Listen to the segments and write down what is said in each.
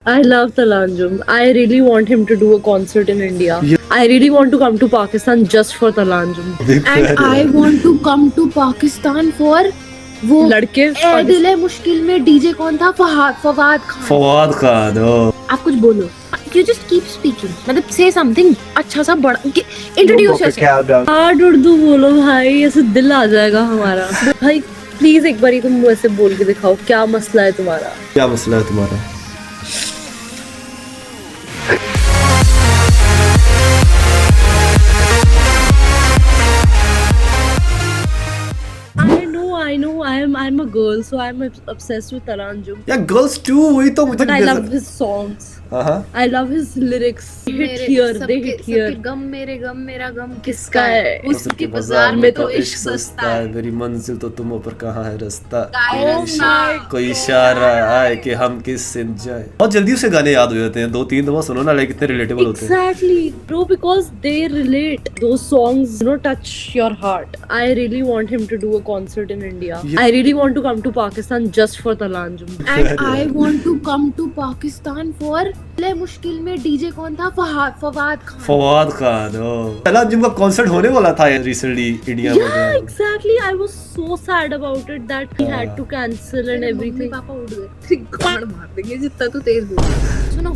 I love Talanjum. I really want him to do a concert in India. Yeah. I really want to come to Pakistan just for Talanjum. Big And fan I है। want to come to Pakistan for वो लड़के ए दिल है मुश्किल में DJ कौन था फवाद खान। फवाद खान ओ। आप कुछ बोलो। You just keep speaking. मतलब say something अच्छा सा बड़ा introduce yourself. हार्ड उर्दू बोलो भाई, ऐसे दिल आ जाएगा हमारा। भाई प्लीज एक बारी तुम वैसे बोल के दिखाओ, क्या मसला है तुम्हारा? क्या मसला है तुम्हारा? I know, I'm a girl, so I'm obsessed with Talanjum. या गर्ल्स टू वही तो मुझे But I love his songs. हाँ I love his lyrics. They hit here, they hit here. सबके गम मेरे गम मेरा गम किसका है? उसके बाजार में तो इश्क सस्ता है। मेरी मंजिल तो तुम ऊपर कहाँ है रास्ता। Oh कोई इशारा आए कि हम किस सिंध जाए। बहुत जल्दी उसे गाने याद हो जाते हैं, 2-3 दफा सुनो ना, लाइक कितने रिलेटेबल होते हैं। Exactly, bro, because they relate. Those songs, touch your heart. I really want him to do a concert in India. Yeah. I really want to come to Pakistan just for Talanjum. And I want to come to Pakistan for मुश्किल में DJ कौन था फवाद खान। फवाद खान ओ। तलांजुम का concert होने वाला था recently India में। Yeah, exactly. I was so sad about it that he had to cancel and everything. पापा उड़ गए। गाड़ मार देंगे जितना तू तेज बोल। सुनो,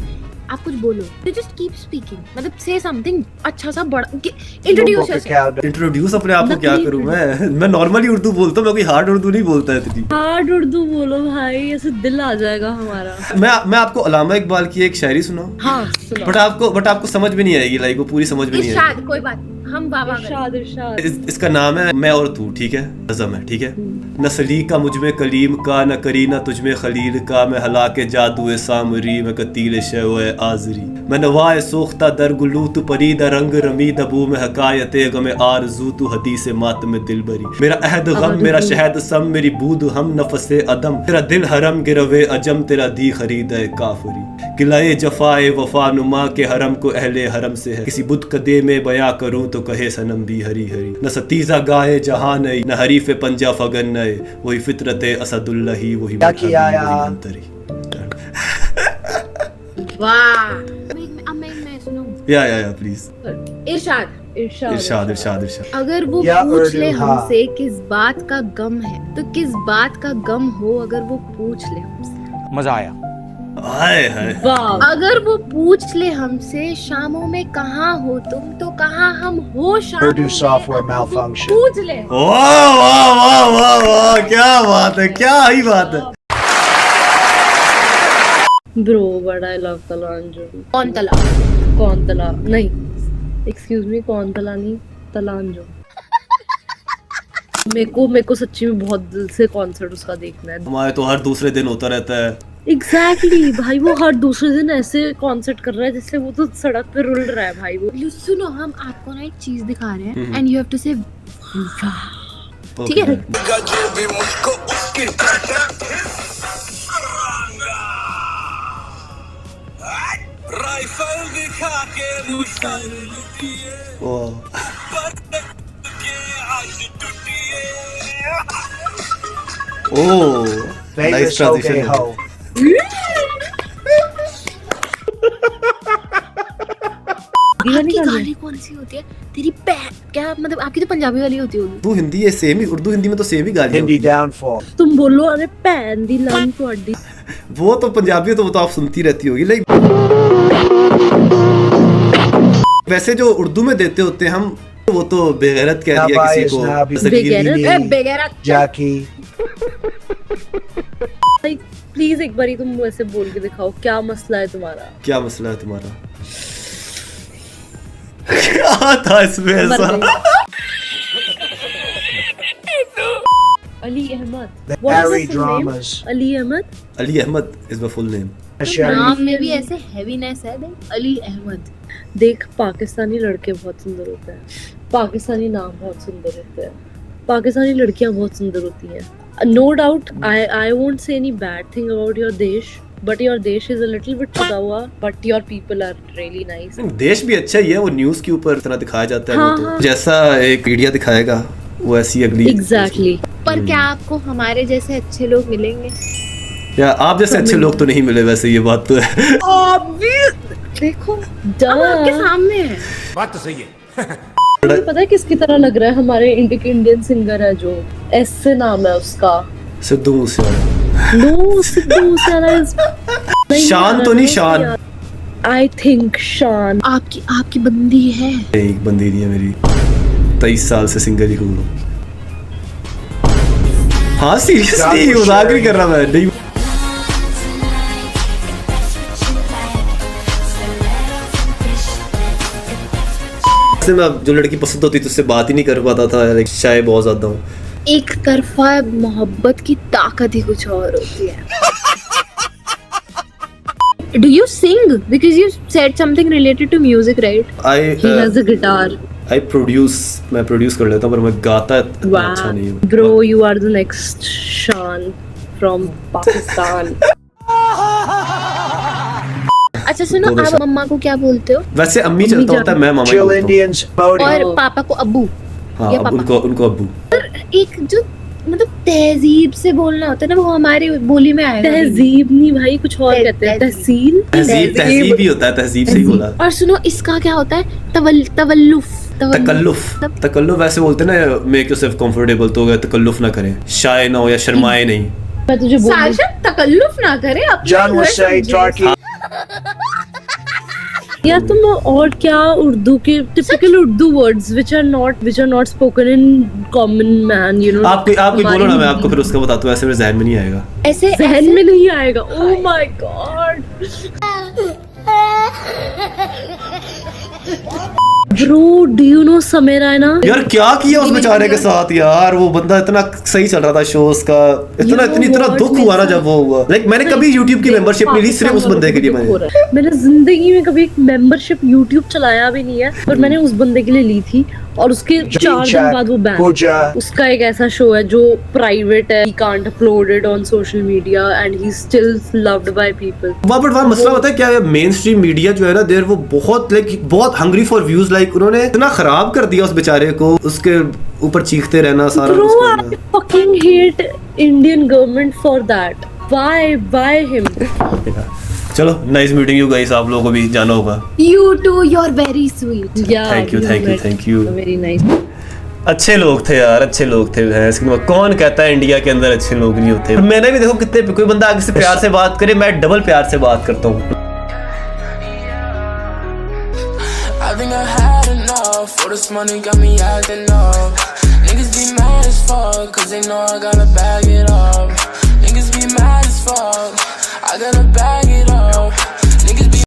आप कुछ बोलो। You just keep speaking. मतलब say something अच्छा सा बड़ा introduce yourself. इंट्रोड्यूस अपने आप को क्या करूं मैं नॉर्मली उर्दू बोलता हूं, मैं कोई हार्ड उर्दू नहीं बोलता इतनी। हार्ड उर्दू बोलो भाई, ऐसे दिल आ जाएगा हमारा। मैं आपको अलामा इकबाल की एक शायरी सुनाऊं? हाँ सुनो। बट आपको समझ में नहीं आएगी, लाइक वो पूरी समझ में नहीं आएगी। इरशाद कोई बात हम बाबा इरशाद इरशाद। इसका नाम है मैं और तू, ठीक है? नज़म है, ठीक है? न सली का मुझ में कलीम का, न करी न तुझ में खलील का, मैं हला के जादू सामरी, मैं कतील शय आजरी, मैं नवाए सोख्ता दर गुलू, तू परीद रंग रमी दबू में हकायत गम आरजू, तू हदीस मात में दिल भरी, मेरा अहद गम मेरा शहद सम, मेरी बूद हम नफसे अदम, तेरा दिल हरम गिरवे अजम, तेरा दी खरीद है काफरी, किलाए जफाए वफा नुमा के हरम को अहले हरम से है, किसी बुत कदे में बया करूं तो कहे सनम भी हरी हरी, न सतीजा गाए जहां नई, न हरीफ पंजा फगन नए, वही फितरत असदुल्लाही, वही अंतरी। वाह। मैं सुनूं। या प्लीज। इरशाद इरशाद। अगर वो पूछ ले हमसे किस बात का गम है, तो किस बात का गम हो अगर वो पूछ ले हमसे। मजा आया। हाय हाय। वाह। अगर वो पूछ ले हमसे शामों में कहाँ हो तुम, तो कहाँ हम हो शामों में। software malfunction. पूछ ले। वाह वाह वाह वाह वाह, क्या बात है, क्या ही बात है। Bro, but I love Talanjum. कौन तला? कौन तला? नहीं, excuse me, कौन तला नहीं, Talanjum. मेरे को सच्ची में बहुत दिल से कॉन्सर्ट उसका देखना है। हमारे तो हर दूसरे दिन होता रहता है। Exactly, भाई वो हर दूसरे दिन ऐसे कॉन्सर्ट कर रहा है जैसे वो तो सड़क पे रुल रहा है भाई वो। सुनो, हम आपको ना एक चीज दिखा रहे हैं एंड यू हैव टू से ठीक है? राइफल दिखा के नाइस ट्रांजिशन। आपकी गाली कौन सी होती है? तेरी क्या मतलब आपकी तो पंजाबी वाली होती होगी। उर्दू हिंदी है सेम ही, उर्दू हिंदी में तो सेम ही गाली होती है। downfall. तुम बोलो अरे भैन दी लाइन ਤੁਹਾਡੀ। वो तो पंजाबी, तो वो तो आप सुनती रहती होगी, लाइक वैसे जो उर्दू में देते होते हैं हम, वो तो बेगैरत कह दिया किसी को। बेगैरत Jackie. प्लीज एक बारी तुम वैसे बोल के दिखाओ, क्या मसला है तुम्हारा? क्या मसला है तुम्हारा? क्या था इसमें ऐसा? Ali Ahmad. The What is Harry his full name? dramas. Ali Ahmad. Ali Ahmad is my full name. नाम में भी ऐसे हैवीनेस है। देख अली अहमद। देख, पाकिस्तानी लड़के बहुत सुंदर होते हैं, पाकिस्तानी नाम बहुत सुंदर होते हैं, पाकिस्तानी लड़कियां बहुत सुंदर होती हैं। No doubt, I won't say any bad thing about your देश, but your देश is a little bit छुटा हुआ, but your people are really nice. देश भी अच्छा ही है, वो न्यूज़ के ऊपर इतना दिखाया जाता है। हाँ, वो तो हाँ। जैसा एक मीडिया दिखाएगा वो ऐसी अगली। Exactly. पर क्या आपको हमारे जैसे अच्छे लोग मिलेंगे? या आप जैसे अच्छे लोग तो नहीं मिले वैसे, ये बात तो है। देखो अब आपके सामने है। बात तो सही है। मुझे पता है किसकी तरह लग रहा है, हमारे इंडियन सिंगर है जो एस से नाम है उसका, सिद्धू मूसेवाला। नो सिद्धू मूसेवाला शान तो नहीं, शान आई थिंक शान। आपकी बंदी है। एक बंदी नहीं है मेरी, 23 साल से सिंगल ही हूँ। हाँ सीरियसली मजाक नहीं कर रहा मैं, नहीं। मैं जो लड़की पसंद होती थी उससे बात ही नहीं कर पाता था, लाइक शाय बहुत ज्यादा हूँ। एक तरफा मोहब्बत की ताकत ही कुछ और होती है। Do you sing? Because you said something related to music, right? He has a guitar. I produce, मैं प्रोड्यूस कर लेता हूँ पर मैं गाता इतना अच्छा नहीं हूँ। Bro, you are the next Shan from Pakistan. अच्छा सुनो, आप मम्मा को क्या बोलते हो? वैसे अम्मी चलता होता है, मैं मामा ही बोलता हूँ। और पापा को अब्बू। हाँ, या अब पापा। उनको अब्बू। एक जो मतलब तहजीब से बोलना होता है ना, वो हमारी बोली में आएगा। तहजीब नहीं भाई, कुछ और कहते हैं, तहसील। तहजीब ही होता है, तहजीब सही बोला। और सुनो, इसका क्या होता है? तकल्लुफ ऐसे बोलते हैं ना, मेक योरसेल्फ कंफर्टेबल, तो अगर तकल्लुफ ना करें, शाय ना हो या शर्माए नहीं। मैं तुझे बोल साशा तकल्लुफ ना करे अपने। या तुम और क्या उर्दू के typical Urdu words which are not spoken in common man, you know. आप कोई बोलो ना, मैं आपको फिर उसका बताता हूँ, ऐसे मेरे जहन में नहीं आएगा। ऐसे जहन में नहीं आएगा। Oh my God bro, do you know समय रैना? यार क्या किया उस बेचारे के साथ यार, वो बंदा इतना सही चल रहा था शोज का, इतना दुख हुआ ना जब वो हुआ। लाइक मैंने कभी YouTube की मेंबरशिप नहीं ली, सिर्फ उस बंदे के लिए मैंने जिंदगी में कभी एक मेंबरशिप YouTube चलाया भी नहीं है, पर मैंने उस बंदे के लिए ली थी और उसके 4 दिन बाद वो बैन। उसका एक ऐसा शो है जो प्राइवेट है, he can't upload it on social media and he's still loved by people। वहाँ मसला होता है क्या, मेन स्ट्रीम मीडिया जो है ना देर, वो बहुत हंग्री फॉर व्यूज, लाइक उन्होंने इतना खराब कर दिया उस बेचारे को, उसके ऊपर चीखते रहना सारा। Bro, I fucking hate Indian government for that. Why him? चलो, नाइस मीटिंग यू गाइस, आप लोगों को भी जाना होगा। You too, you're very sweet. Yeah, thank you. Very nice. अच्छे लोग थे यार, अच्छे लोग थे। कौन कहता है इंडिया के अंदर अच्छे लोग नहीं होते? मैंने भी देखो कितने, कोई बंदा आगे से प्यार से बात करे, मैं डबल प्यार से बात करता हूँ। I think I had enough, all this money got me acting up. Niggas be mad as fuck, cause they know I gotta bag it up. Niggas be mad as fuck, I gotta bag it up.